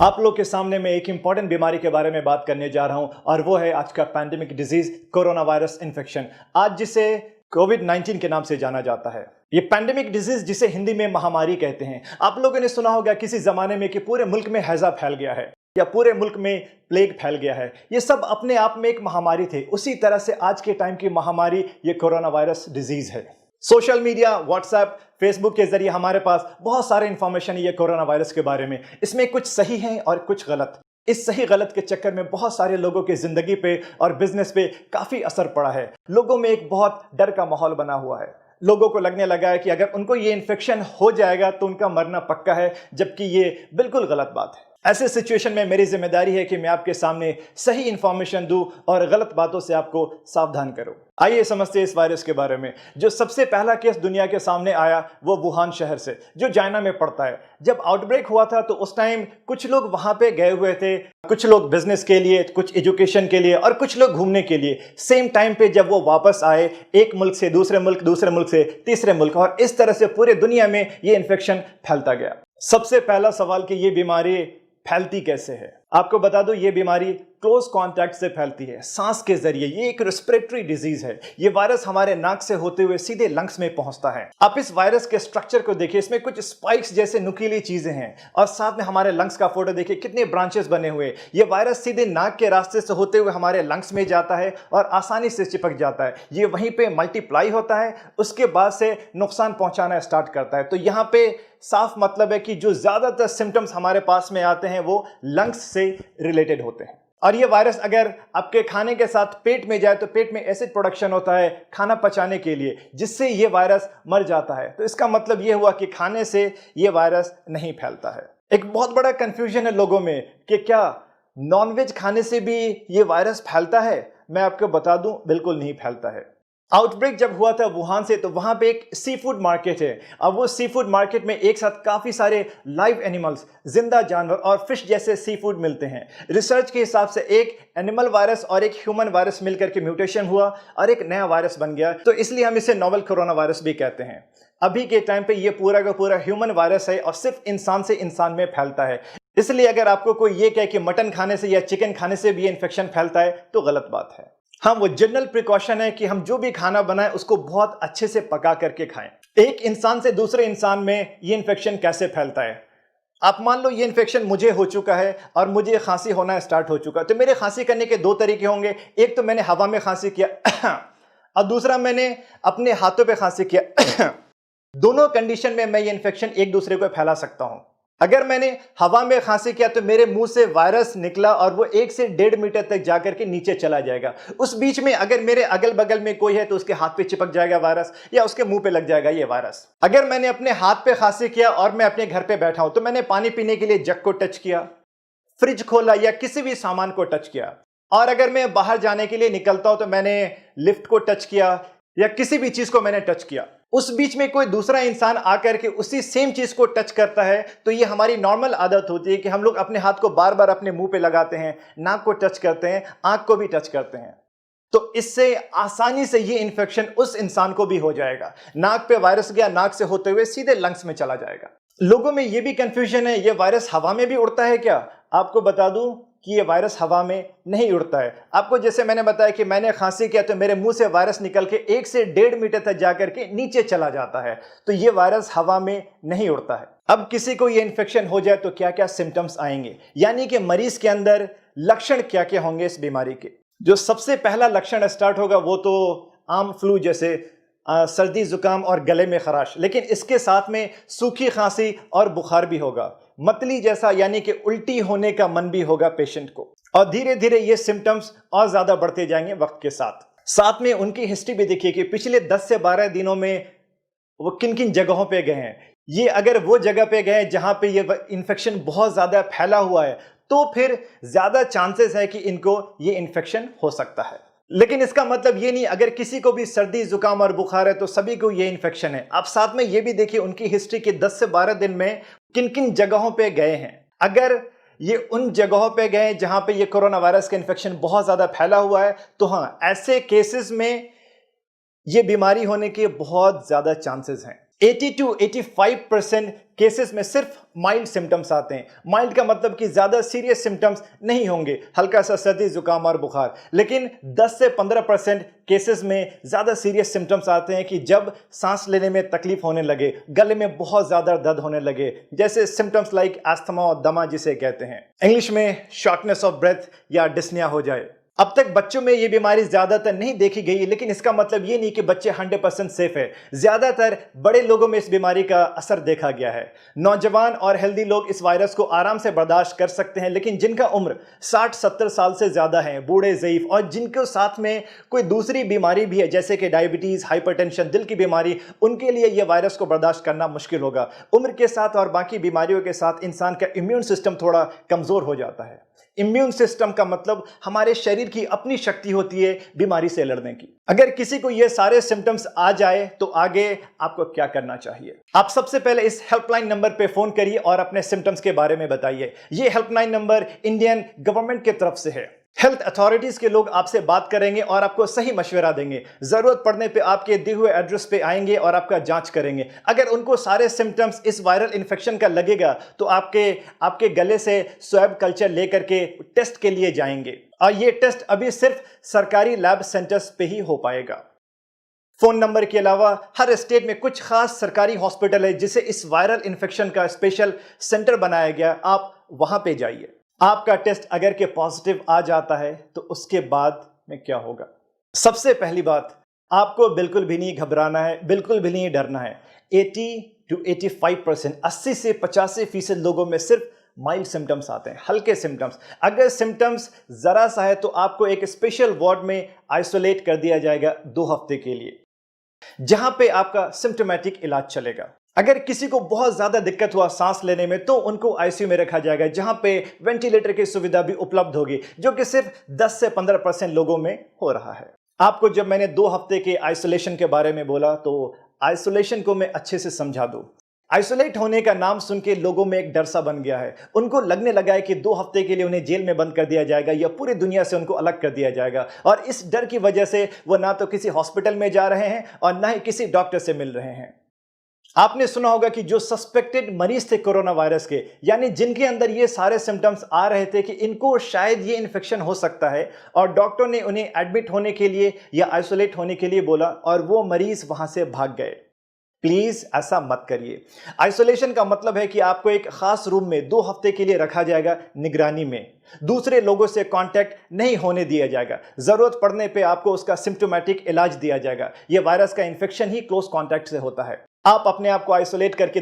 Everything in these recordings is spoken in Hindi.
आप लोग के सामने मैं एक इंपॉर्टेंट बीमारी के बारे में बात करने जा रहा हूं और वो है आज का pandemic disease corona virus infection, आज जिसे कोविड-19 के नाम से जाना जाता है। ये पैंडेमिक डिजीज जिसे हिंदी में महामारी कहते हैं। आप लोगों ने सुना होगा किसी जमाने में कि पूरे मुल्क में हैजा फैल गया है या पूरे मुल्क में प्लेग फैल गया है। ये सब अपने आप में एक महामारी थे। उसी तरह से आज के टाइम की महामारी ये कोरोना वायरस डिजीज है। सोशल मीडिया, व्हाट्सएप, फेसबुक के जरिए हमारे पास बहुत सारे इंफॉर्मेशन है ये कोरोना वायरस के बारे में। इसमें कुछ सही है और कुछ गलत। इस सही गलत के चक्कर में बहुत सारे लोगों की जिंदगी पे और बिजनेस पे काफी असर पड़ा है। लोगों में एक बहुत डर का माहौल बना हुआ है। लोगों को लगने लगा है कि अगर उनको ये इन्फेक्शन हो जाएगा तो उनका मरना पक्का है, जबकि ये बिल्कुल गलत बात है। ऐसे सिचुएशन में मेरी जिम्मेदारी है कि मैं आपके सामने सही इंफॉर्मेशन दूं और गलत बातों से आपको सावधान करूं। आइए समझते हैं इस वायरस के बारे में। जो सबसे पहला केस दुनिया के सामने आया वो वुहान शहर से, जो चाइना में पड़ता है। जब आउटब्रेक हुआ था तो उस टाइम कुछ लोग वहां पे गए हुए थे, कुछ लोग बिजनेस के लिए, कुछ एजुकेशन के लिए और कुछ लोग घूमने के लिए। सेम टाइम पे जब वो वापस आए, एक मुल्क से दूसरे मुल्क से तीसरे मुल्क, और इस तरह से पूरे दुनिया में ये इन्फेक्शन फैलता गया। सबसे पहला सवाल कि ये बीमारी फैलती कैसे है। आपको बता दो, ये बीमारी क्लोज कांटेक्ट से फैलती है, सांस के जरिए। ये एक रेस्पिरेटरी डिजीज है। ये वायरस हमारे नाक से होते हुए सीधे लंग्स में पहुंचता है। आप इस वायरस के स्ट्रक्चर को देखिए, इसमें कुछ स्पाइक्स जैसे नुकीली चीजें हैं और साथ में हमारे लंग्स का फोटो देखिए, कितने ब्रांचेस बने हुए। ये वायरस सीधे नाक के रास्ते से होते हुए हमारे लंग्स में जाता है और आसानी से चिपक जाता है। ये वहीं पे मल्टीप्लाई होता है, उसके बाद से नुकसान पहुंचाना स्टार्ट करता है। तो यहाँ पे साफ मतलब है कि जो ज्यादातर सिम्टम्स हमारे पास में आते हैं वो लंग्स से रिलेटेड होते हैं। और ये वायरस अगर आपके खाने के साथ पेट में जाए तो पेट में एसिड प्रोडक्शन होता है खाना पचाने के लिए, जिससे ये वायरस मर जाता है। तो इसका मतलब ये हुआ कि खाने से ये वायरस नहीं फैलता है। एक बहुत बड़ा कंफ्यूजन है लोगों में कि क्या नॉनवेज खाने से भी ये वायरस फैलता है। मैं आपको बता दूं, बिल्कुल नहीं फैलता है। आउटब्रेक जब हुआ था वुहान से, तो वहां पे एक सी फूड मार्केट है। अब वो सी फूड मार्केट में एक साथ काफी सारे लाइव एनिमल्स, जिंदा जानवर और फिश जैसे सी फूड मिलते हैं। रिसर्च के हिसाब से एक एनिमल वायरस और एक ह्यूमन वायरस मिलकर के म्यूटेशन हुआ और एक नया वायरस बन गया। तो इसलिए हम इसे नोवेल कोरोना वायरस भी कहते हैं। अभी के टाइम पे ये पूरा का पूरा ह्यूमन वायरस है और सिर्फ इंसान से इंसान में फैलता है। इसलिए अगर आपको कोई ये कहे कि मटन खाने से या चिकन खाने से भी ये इन्फेक्शन फैलता है तो गलत बात है। हाँ, वो जनरल प्रिकॉशन है कि हम जो भी खाना बनाएं उसको बहुत अच्छे से पका करके खाएं। एक इंसान से दूसरे इंसान में ये इन्फेक्शन कैसे फैलता है। आप मान लो ये इन्फेक्शन मुझे हो चुका है और मुझे खांसी होना स्टार्ट हो चुका है, तो मेरे खांसी करने के दो तरीके होंगे। एक तो मैंने हवा में खांसी किया और दूसरा मैंने अपने हाथों पे खांसी किया। दोनों कंडीशन में मैं ये इन्फेक्शन एक दूसरे को फैला सकता हूं। अगर मैंने हवा में खांसी किया तो मेरे मुंह से वायरस निकला और वो 1 से 1.5 मीटर तक जाकर के नीचे चला जाएगा। उस बीच में अगर मेरे अगल बगल में कोई है तो उसके हाथ पे चिपक जाएगा वायरस या उसके मुंह पे लग जाएगा ये वायरस। अगर मैंने अपने हाथ पे खांसी किया और मैं अपने घर पे बैठा हूं तो मैंने पानी पीने के लिए जग को टच किया, फ्रिज खोला या किसी भी सामान को टच किया, और अगर मैं बाहर जाने के लिए निकलता हूं तो मैंने लिफ्ट को टच किया या किसी भी चीज को मैंने टच किया, उस बीच में कोई दूसरा इंसान आकर के उसी सेम चीज को टच करता है, तो ये हमारी नॉर्मल आदत होती है कि हम लोग अपने हाथ को बार बार अपने मुंह पे लगाते हैं, नाक को टच करते हैं, आंख को भी टच करते हैं। तो इससे आसानी से ये इन्फेक्शन उस इंसान को भी हो जाएगा। नाक पे वायरस गया, नाक से होते हुए सीधे लंग्स में चला जाएगा। लोगों में ये भी कंफ्यूजन है, ये वायरस हवा में भी उड़ता है क्या। आपको बता दूं कि ये वायरस हवा में नहीं उड़ता है। आपको जैसे मैंने बताया कि मैंने खांसी किया तो मेरे मुंह से वायरस निकल के 1 से 1.5 मीटर तक जाकर के नीचे चला जाता है। तो ये वायरस हवा में नहीं उड़ता है। अब किसी को ये इन्फेक्शन हो जाए तो क्या क्या सिम्टम्स आएंगे, यानी कि मरीज के अंदर लक्षण क्या क्या होंगे इस बीमारी के। जो सबसे पहला लक्षण स्टार्ट होगा वो तो आम फ्लू जैसे सर्दी जुकाम और गले में खराश, लेकिन इसके साथ में सूखी खांसी और बुखार भी होगा। मतली जैसा यानी कि उल्टी होने का मन भी होगा पेशेंट को, और धीरे धीरे ये सिम्टम्स और ज्यादा बढ़ते जाएंगे वक्त के साथ। साथ में उनकी हिस्ट्री भी देखिए कि पिछले 10 से 12 दिनों में वो किन किन जगहों पे गए हैं। ये अगर वो जगह पे गए जहां पे ये इन्फेक्शन बहुत ज्यादा फैला हुआ है तो फिर ज्यादा चांसेस है कि इनको ये इन्फेक्शन हो सकता है। लेकिन इसका मतलब ये नहीं अगर किसी को भी सर्दी जुकाम और बुखार है तो सभी को ये इन्फेक्शन है। आप साथ में ये भी देखिए उनकी हिस्ट्री के 10 से 12 दिन में किन किन जगहों पे गए हैं। अगर ये उन जगहों पे गए जहां पे ये कोरोना वायरस का इन्फेक्शन बहुत ज्यादा फैला हुआ है तो हाँ, ऐसे केसेस में ये बीमारी होने के बहुत ज्यादा चांसेस हैं। 80 to 85% केसेस में सिर्फ माइल्ड सिम्टम्स आते हैं। माइल्ड का मतलब कि ज़्यादा सीरियस सिम्टम्स नहीं होंगे, हल्का सा सर्दी जुकाम और बुखार। लेकिन 10 से 15% केसेस में ज़्यादा सीरियस सिम्टम्स आते हैं कि जब सांस लेने में तकलीफ होने लगे, गले में बहुत ज़्यादा दर्द होने लगे, जैसे सिम्टम्स लाइक एस्थमा और दमा जिसे कहते हैं, इंग्लिश में शॉर्टनेस ऑफ ब्रेथ या डिस्निया हो जाए। अब तक बच्चों में ये बीमारी ज्यादातर नहीं देखी गई, लेकिन इसका मतलब ये नहीं कि बच्चे 100% सेफ है। ज्यादातर बड़े लोगों में इस बीमारी का असर देखा गया है। नौजवान और हेल्दी लोग इस वायरस को आराम से बर्दाश्त कर सकते हैं, लेकिन जिनका उम्र 60-70 साल से ज्यादा है, बूढ़े, ज़ईफ और जिनको साथ में कोई दूसरी बीमारी भी है जैसे कि डायबिटीज, हाइपरटेंशन, दिल की बीमारी, उनके लिए यह वायरस को बर्दाश्त करना मुश्किल होगा। उम्र के साथ और बाकी बीमारियों के साथ इंसान का इम्यून सिस्टम थोड़ा कमजोर हो जाता है। इम्यून सिस्टम का मतलब हमारे शरीर की अपनी शक्ति होती है बीमारी से लड़ने की। अगर किसी को ये सारे सिम्टम्स आ जाए तो आगे आपको क्या करना चाहिए? आप सबसे पहले इस हेल्पलाइन नंबर पे फोन करिए और अपने सिम्टम्स के बारे में बताइए। ये हेल्पलाइन नंबर इंडियन गवर्नमेंट की तरफ से है। हेल्थ अथॉरिटीज के लोग आपसे बात करेंगे और आपको सही मशवरा देंगे। जरूरत पड़ने पे आपके दिए हुए एड्रेस पे आएंगे और आपका जांच करेंगे। अगर उनको सारे सिम्टम्स इस वायरल इन्फेक्शन का लगेगा तो आपके गले से स्वैब कल्चर लेकर के टेस्ट के लिए जाएंगे, और ये टेस्ट अभी सिर्फ सरकारी लैब सेंटर्स पे ही हो पाएगा। फोन नंबर के अलावा हर स्टेट में कुछ खास सरकारी हॉस्पिटल है जिसे इस वायरल इन्फेक्शन का स्पेशल सेंटर बनाया गया, आप वहां पे जाइए। आपका टेस्ट अगर के पॉजिटिव आ जाता है तो उसके बाद में क्या होगा? सबसे पहली बात, आपको बिल्कुल भी नहीं घबराना है, बिल्कुल भी नहीं डरना है। 80 to 85%, 80 से 85% लोगों में सिर्फ माइल्ड सिम्टम्स आते हैं, हल्के सिम्टम्स। अगर सिम्टम्स जरा सा है तो आपको एक स्पेशल वार्ड में आइसोलेट कर दिया जाएगा 2 हफ्ते के लिए, जहां पे आपका सिम्टोमेटिक इलाज चलेगा। अगर किसी को बहुत ज्यादा दिक्कत हुआ सांस लेने में तो उनको आईसीयू में रखा जाएगा, जहां पे वेंटिलेटर की सुविधा भी उपलब्ध होगी, जो कि सिर्फ 10 से 15% लोगों में हो रहा है। आपको जब मैंने 2 हफ्ते के आइसोलेशन के बारे में बोला तो आइसोलेशन को मैं अच्छे से समझा दूं। आइसोलेट होने का नाम सुन के लोगों में एक डर सा बन गया है। उनको लगने लगा है कि 2 हफ्ते के लिए उन्हें जेल में बंद कर दिया जाएगा या पूरी दुनिया से उनको अलग कर दिया जाएगा, और इस डर की वजह से वो ना तो किसी हॉस्पिटल में जा रहे हैं और ना ही किसी डॉक्टर से मिल रहे हैं। आपने सुना होगा कि जो सस्पेक्टेड मरीज थे कोरोना वायरस के, यानी जिनके अंदर ये सारे सिम्टम्स आ रहे थे कि इनको शायद ये इन्फेक्शन हो सकता है, और डॉक्टर ने उन्हें एडमिट होने के लिए या आइसोलेट होने के लिए बोला और वो मरीज वहां से भाग गए। प्लीज ऐसा मत करिए। आइसोलेशन का मतलब है कि आपको एक खास रूम में 2 हफ्ते के लिए रखा जाएगा, निगरानी में। दूसरे लोगों से कांटेक्ट नहीं होने दिया जाएगा। जरूरत पड़ने पे आपको उसका सिम्टोमेटिक इलाज दिया जाएगा। यह वायरस का इन्फेक्शन ही क्लोज कांटेक्ट से होता है। आप अपने आप को आइसोलेट करके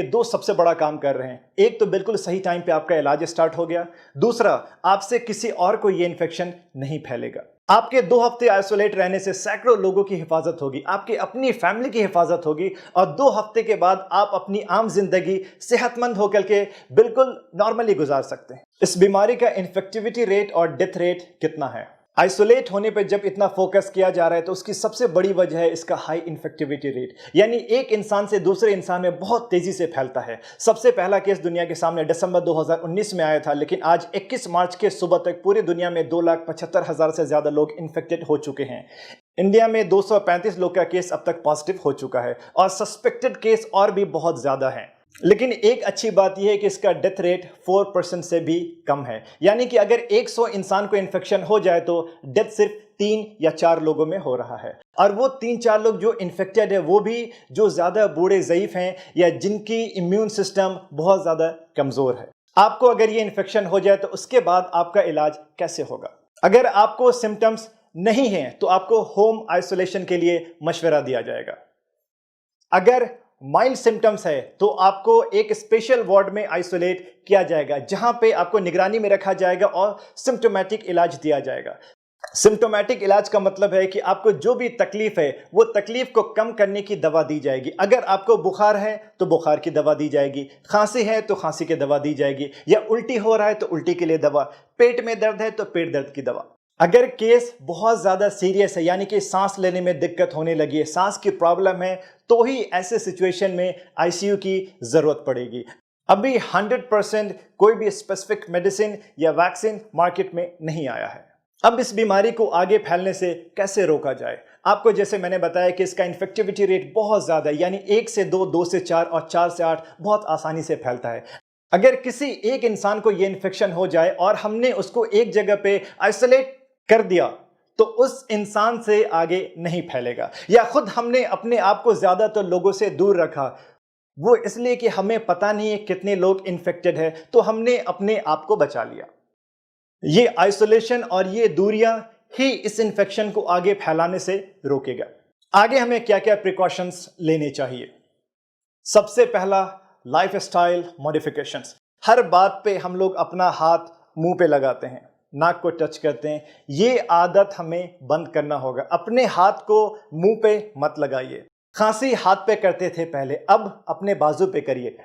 दो सबसे बड़ा काम कर रहे हैं। एक तो बिल्कुल सही टाइम पे आपका इलाज स्टार्ट हो गया, दूसरा आपसे किसी और को यह इन्फेक्शन नहीं फैलेगा। आपके 2 हफ्ते आइसोलेट रहने से सैकड़ों लोगों की हिफाजत होगी, आपकी अपनी फैमिली की हिफाजत होगी, और 2 हफ्ते के बाद आप अपनी आम जिंदगी सेहतमंद होकर के बिल्कुल नॉर्मली गुजार सकते हैं। इस बीमारी का इन्फेक्टिविटी रेट और डेथ रेट कितना है? आइसोलेट होने पे जब इतना फोकस किया जा रहा है तो उसकी सबसे बड़ी वजह है इसका हाई इन्फेक्टिविटी रेट, यानी एक इंसान से दूसरे इंसान में बहुत तेजी से फैलता है। सबसे पहला केस दुनिया के सामने दिसंबर 2019 में आया था, लेकिन आज 21 मार्च के सुबह तक पूरी दुनिया में 2,75,000 से ज्यादा लोग इन्फेक्टेड हो चुके हैं। इंडिया में 235 लोग का केस अब तक पॉजिटिव हो चुका है, और सस्पेक्टेड केस और भी बहुत ज्यादा हैं। लेकिन एक अच्छी बात यह है कि इसका डेथ रेट 4% से भी कम है, यानी कि अगर 100 इंसान को इन्फेक्शन हो जाए तो डेथ सिर्फ 3 या 4 लोगों में हो रहा है। और वो 3-4 लोग जो इन्फेक्टेड है वो भी जो ज्यादा बूढ़े, ज़ईफ हैं या जिनकी इम्यून सिस्टम बहुत ज्यादा कमजोर है। आपको अगर ये इन्फेक्शन हो जाए तो उसके बाद आपका इलाज कैसे होगा? अगर आपको सिम्टम्स नहीं है तो आपको होम आइसोलेशन के लिए मशवरा दिया जाएगा। अगर माइल्ड सिम्टम्स है तो आपको एक स्पेशल वार्ड में आइसोलेट किया जाएगा, जहां पे आपको निगरानी में रखा जाएगा और सिम्टोमेटिक इलाज दिया जाएगा। सिम्टोमेटिक इलाज का मतलब है कि आपको जो भी तकलीफ है वो तकलीफ को कम करने की दवा दी जाएगी। अगर आपको बुखार है तो बुखार की दवा दी जाएगी, खांसी है तो खांसी की दवा दी जाएगी, या उल्टी हो रहा है तो उल्टी के लिए दवा, पेट में दर्द है तो पेट दर्द की दवा। अगर केस बहुत ज्यादा सीरियस है, यानी कि सांस लेने में दिक्कत होने लगी है, सांस की प्रॉब्लम है, तो ही ऐसे सिचुएशन में आईसीयू की जरूरत पड़ेगी। अभी 100% कोई भी स्पेसिफिक मेडिसिन या वैक्सीन मार्केट में नहीं आया है। अब इस बीमारी को आगे फैलने से कैसे रोका जाए? आपको जैसे मैंने बताया कि इसका इन्फेक्टिविटी रेट बहुत ज़्यादा है, यानी 1 से 2, 2 से 4 और 4 से 8 बहुत आसानी से फैलता है। अगर किसी एक इंसान को ये इन्फेक्शन हो जाए और हमने उसको एक जगह पे आइसोलेट कर दिया तो उस इंसान से आगे नहीं फैलेगा। या खुद हमने अपने आप को ज़्यादातर लोगों से दूर रखा, वो इसलिए कि हमें पता नहीं है कितने लोग इन्फेक्टेड है, तो हमने अपने आप को बचा लिया। ये आइसोलेशन और ये दूरियां ही इस इन्फेक्शन को आगे फैलाने से रोकेगा। आगे हमें क्या क्या प्रिकॉशंस लेने चाहिए? सबसे पहला, लाइफस्टाइल मॉडिफिकेशंस। हर बात पे हम लोग अपना हाथ मुंह पे लगाते हैं, नाक को टच करते हैं। ये आदत हमें बंद करना होगा। अपने हाथ को मुंह पे मत लगाइए। खांसी हाथ पे करते थे पहले, अब अपने बाजू पे करिए।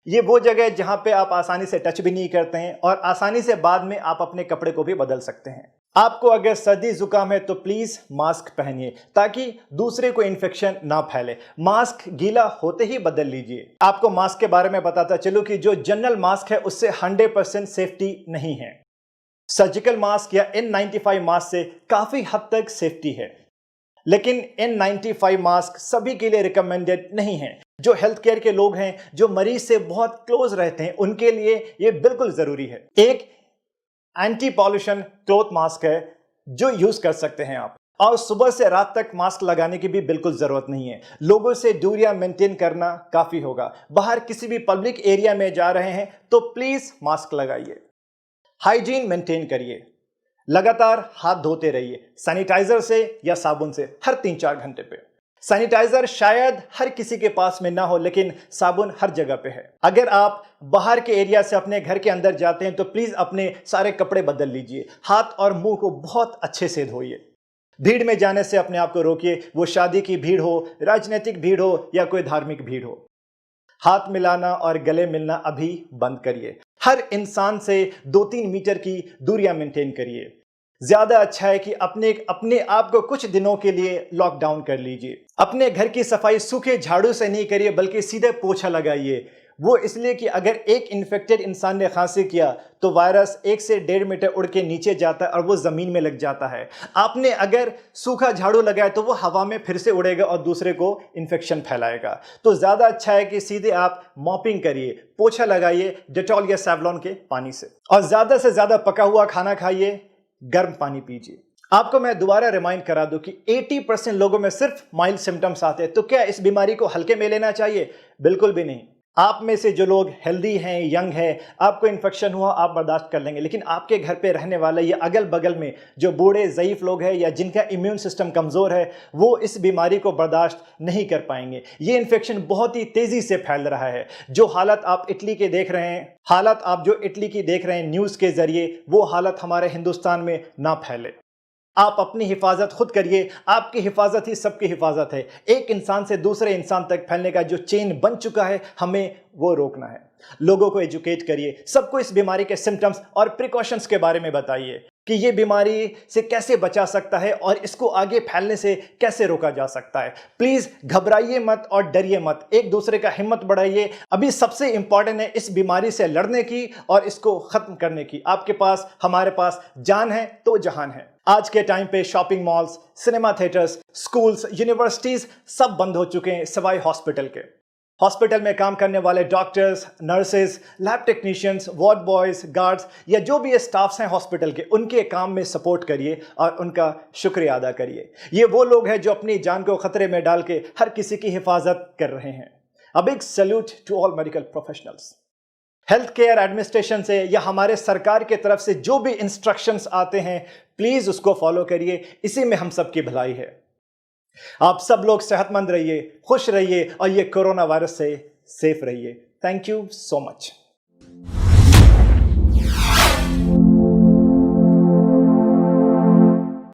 ये वो जगह है जहां पे आप आसानी से टच भी नहीं करते हैं और आसानी से बाद में आप अपने कपड़े को भी बदल सकते हैं। आपको अगर सर्दी जुकाम है तो प्लीज मास्क पहनिए ताकि दूसरे को इन्फेक्शन ना फैले। मास्क गीला होते ही बदल लीजिए। आपको मास्क के बारे में बताता चलूं कि जो जनरल मास्क है उससे 100% सेफ्टी नहीं है। सर्जिकल मास्क या N95 मास्क से काफी हद तक सेफ्टी है, लेकिन N95 मास्क सभी के लिए रिकमेंडेड नहीं है। जो हेल्थ केयर के लोग हैं, जो मरीज से बहुत क्लोज रहते हैं, उनके लिए ये बिल्कुल जरूरी है। एक एंटी पॉल्यूशन क्लॉथ मास्क है जो यूज कर सकते हैं आप, और सुबह से रात तक मास्क लगाने की भी बिल्कुल जरूरत नहीं है। लोगों से दूरियां मेंटेन करना काफी होगा। बाहर किसी भी पब्लिक एरिया में जा रहे हैं तो प्लीज मास्क लगाइए। हाइजीन मेंटेन करिए, लगातार हाथ धोते रहिए सैनिटाइजर से या साबुन से हर 3-4 घंटे पे। सैनिटाइजर शायद हर किसी के पास में ना हो, लेकिन साबुन हर जगह पे है। अगर आप बाहर के एरिया से अपने घर के अंदर जाते हैं तो प्लीज अपने सारे कपड़े बदल लीजिए। हाथ और मुंह को बहुत अच्छे से धोइए। भीड़ में जाने से अपने आप को रोकिए, वो शादी की भीड़ हो, राजनीतिक भीड़ हो या कोई धार्मिक भीड़ हो। हाथ मिलाना और गले मिलना अभी बंद करिए। हर इंसान से 2-3 मीटर की दूरियां मेंटेन करिए। ज्यादा अच्छा है कि अपने आप को कुछ दिनों के लिए लॉकडाउन कर लीजिए। अपने घर की सफाई सूखे झाड़ू से नहीं करिए, बल्कि सीधे पोछा लगाइए। वो इसलिए कि अगर एक इन्फेक्टेड इंसान ने खांसी किया तो वायरस 1 से 1.5 मीटर उड़ के नीचे जाता है और वो जमीन में लग जाता है। आपने अगर सूखा झाड़ू लगाया तो वो हवा में फिर से उड़ेगा और दूसरे को इन्फेक्शन फैलाएगा। तो ज्यादा अच्छा है कि सीधे आप मॉपिंग करिए, पोछा लगाइए डेटॉल या सेवलॉन के पानी से, और ज्यादा से ज्यादा पका हुआ खाना खाइए, गर्म पानी पीजिए। आपको मैं दोबारा रिमाइंड करा दूं कि 80% लोगों में सिर्फ माइल्ड सिम्टम्स आते हैं, तो क्या इस बीमारी को हल्के में लेना चाहिए? बिल्कुल भी नहीं। आप में से जो लोग हेल्दी हैं, यंग हैं, आपको इन्फेक्शन हुआ आप बर्दाश्त कर लेंगे, लेकिन आपके घर पे रहने वाले या अगल बगल में जो बूढ़े ज़ईफ लोग हैं या जिनका इम्यून सिस्टम कमज़ोर है, वो इस बीमारी को बर्दाश्त नहीं कर पाएंगे। ये इन्फेक्शन बहुत ही तेज़ी से फैल रहा है। जो हालत आप इटली के देख रहे हैं, न्यूज़ के ज़रिए, वो हालत हमारे हिंदुस्तान में ना फैले। आप अपनी हिफाजत खुद करिए। आपकी हिफाजत ही सबकी हिफाजत है। एक इंसान से दूसरे इंसान तक फैलने का जो चेन बन चुका है, हमें वो रोकना है। लोगों को एजुकेट करिए, सबको इस बीमारी के सिम्टम्स और प्रिकॉशंस के बारे में बताइए कि ये बीमारी से कैसे बचा सकता है और इसको आगे फैलने से कैसे रोका जा सकता है। प्लीज घबराइए मत और डरिए मत, एक दूसरे का हिम्मत बढ़ाइए। अभी सबसे इंपॉर्टेंट है इस बीमारी से लड़ने की और इसको खत्म करने की। आपके पास, हमारे पास जान है तो जहान है। आज के टाइम पे shopping malls, cinema theatres, schools, universities सब बंद हो चुके हैं सिवाय हॉस्पिटल के। हॉस्पिटल में काम करने वाले doctors, nurses, lab technicians, ward boys, guards या जो भी स्टाफ्स हैं हॉस्पिटल के, उनके काम में सपोर्ट करिए और उनका शुक्रिया अदा करिए। ये वो लोग हैं जो अपनी जान को खतरे में डाल के हर किसी की हिफाजत कर रहे हैं। A big salute to all medical professionals. Health care administration से या हमारे सरकार के तरफ से जो भी इंस्ट्रक्शंस आते हैं, प्लीज उसको फॉलो करिए। इसी में हम सबकी भलाई है। आप सब लोग सेहतमंद रहिए, खुश रहिए और ये कोरोना वायरस से सेफ रहिए। Thank you so much.